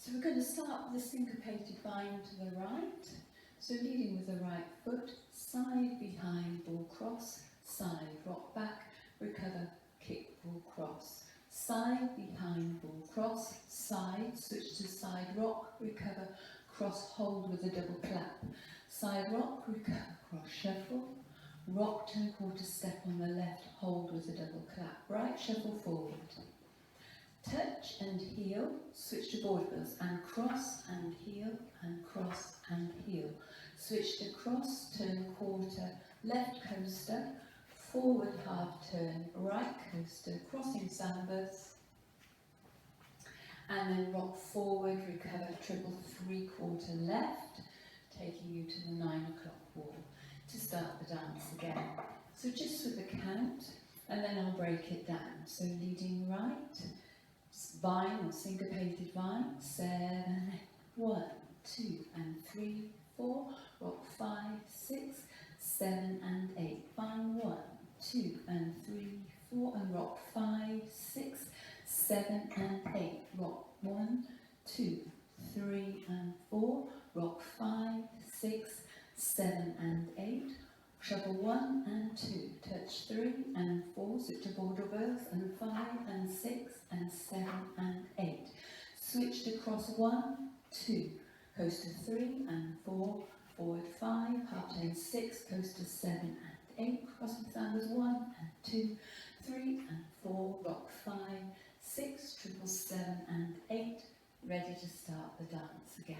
So we're going to start with the syncopated vine to the right. So leading with the right foot, side, behind, ball cross, side, rock back, recover, kick, ball cross. Side, behind, ball cross, side, switch to side, rock, recover, cross, hold with a double clap. Side rock, recover, cross, shuffle. Rock, turn quarter step on the left, hold with a double clap. Right, shuffle forward. Touch and heel, switch to board wheels and cross and heel and cross and heel. Switch to cross, turn quarter, left coaster, forward half turn, right coaster, crossing sambas. And then rock forward, recover, triple three-quarter left, taking you to the 9 o'clock wall to start the dance again. So just with the count, and then I'll break it down. So leading right, vine or syncopated vine, 7, 1, 2 and 3, 4, rock 5, 6, 7 and 8, vine 1, 2 and 3, 4 and rock 5, 6, 7 and 8, rock 1, 2, 3 and 4, rock 5, 6, 7 and 8, shuffle 1 and 2, touch 3 and 4, switch to border wheels and 5 and 6 and 7 and 8. Switch to cross 1, 2, coaster 3 and 4, forward 5, half turn 6, coaster 7 and 8, crossing sambas 1 and 2, 3 and 4, rock 5, 6, triple 7 and 8, ready to start the dance again.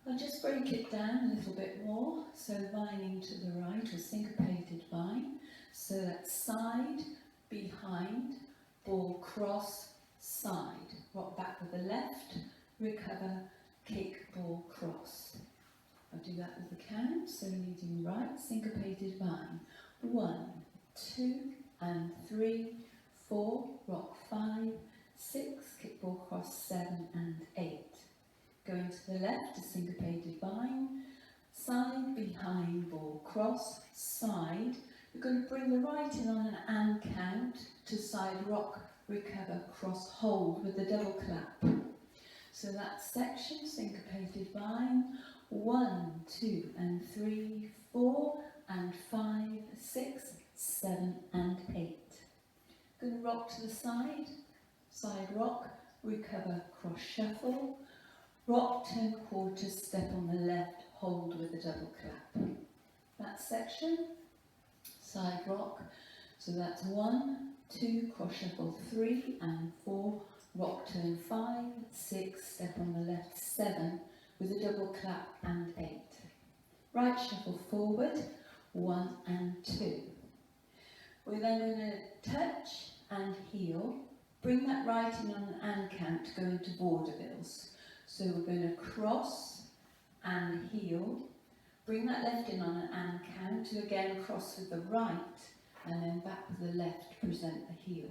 I'll just break it down a little bit more. So vining to the right, or syncopated vine. So that's side, behind, ball cross, side. Rock back with the left, recover, kick, ball cross. I'll do that with the count. So leading right, syncopated vine. 1, 2 and 3, 4, rock 5, 6, kick, ball cross, 7 and 8. Going to the left, a syncopated vine, side, behind, ball cross, side. You're going to bring the right in on an and count to side rock, recover, cross, hold with a double clap. So that section, syncopated vine, 1, 2 and 3, 4 and 5, 6, 7 and 8. Going to rock to the side rock, recover, cross, shuffle. Rock, turn quarter, step on the left, hold with a double clap. That section, side rock, so that's 1, 2, cross shuffle 3 and 4, rock, turn 5, 6, step on the left, 7, with a double clap and 8. Right shuffle forward, 1 and 2. We're then going to touch and heel, bring that right in on an and count to go into vaudevilles. So we're going to cross and heel, bring that left in on an and count to again cross with the right, and then back with the left to present the heel.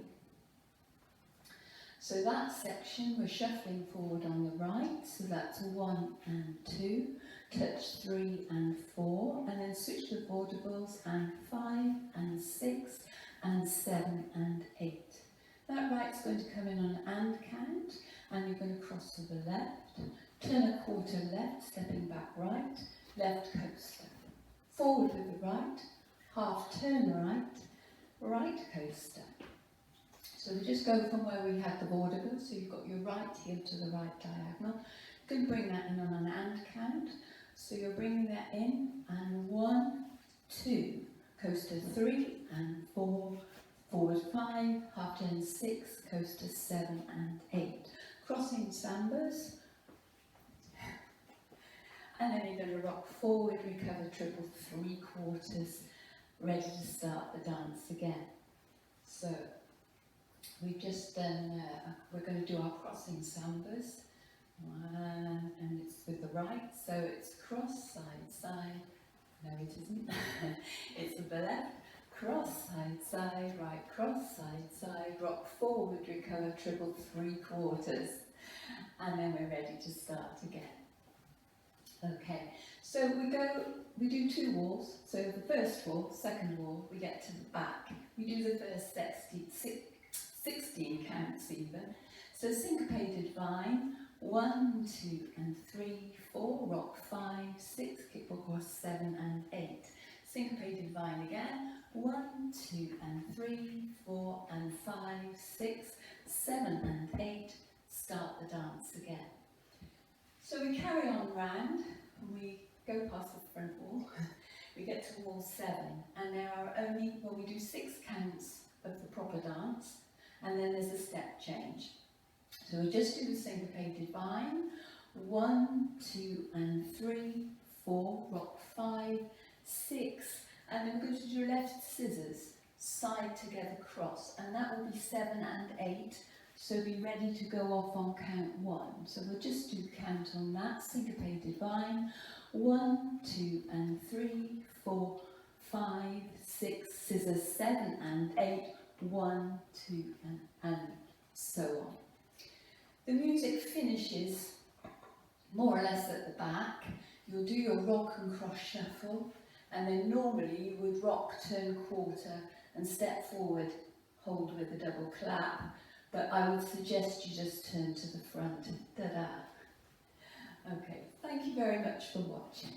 So that section we're shuffling forward on the right, so that's 1 and 2, touch 3 and 4, and then switch to vaudevilles and 5 and 6 and 7 and 8. That right's going to come in on an and count, and you're going to cross to the left, turn a quarter left, stepping back right, left coaster. Forward with the right, half turn right, right coaster. So we just go from where we had the vaudeville, so you've got your right heel to the right diagonal. You can bring that in on an and count, so you're bringing that in, and 1, 2, coaster 3 and 4, forward 5, half turn 6, coaster 7 and 8. Crossing sambas, and then you're going to rock forward, recover, triple three-quarters, ready to start the dance again. So we've just done, we're going to do our crossing sambas, and it's with the right, so it's cross, side, side, no it isn't, it's with the left, cross, side, side, right, cross, side, side, rock forward, recover, triple three-quarters, and then we're ready to start again. Okay, so we do 2 walls, so the first wall, second wall, we get to the back. We do the first 16 counts even. So syncopated vine, 1, 2 and 3, 4, rock 5, 6, kick across 7 and 8. Syncopated vine again, 1, 2 and 3, 4 and 5, 6, 7 and 8, start the dance again. So we carry on round, and we go past the front wall, we get to wall 7, and there are only, well, we do 6 counts of the proper dance, and then there's a step change. So we just do the syncopated vine, 1, 2 and 3, 4, rock 5, 6, and then we're going to do left scissors, side together cross, and that will be 7 and 8, so be ready to go off on count 1. So we'll just do count on that, syncopated vine, 1, 2 and 3, 4, 5, 6, scissors, 7 and 8, 1, 2 and so on. The music finishes more or less at the back. You'll do your rock and cross shuffle, and then normally you would rock, turn quarter and step forward, hold with a double clap, but I would suggest you just turn to the front. Ta-da! Okay, thank you very much for watching.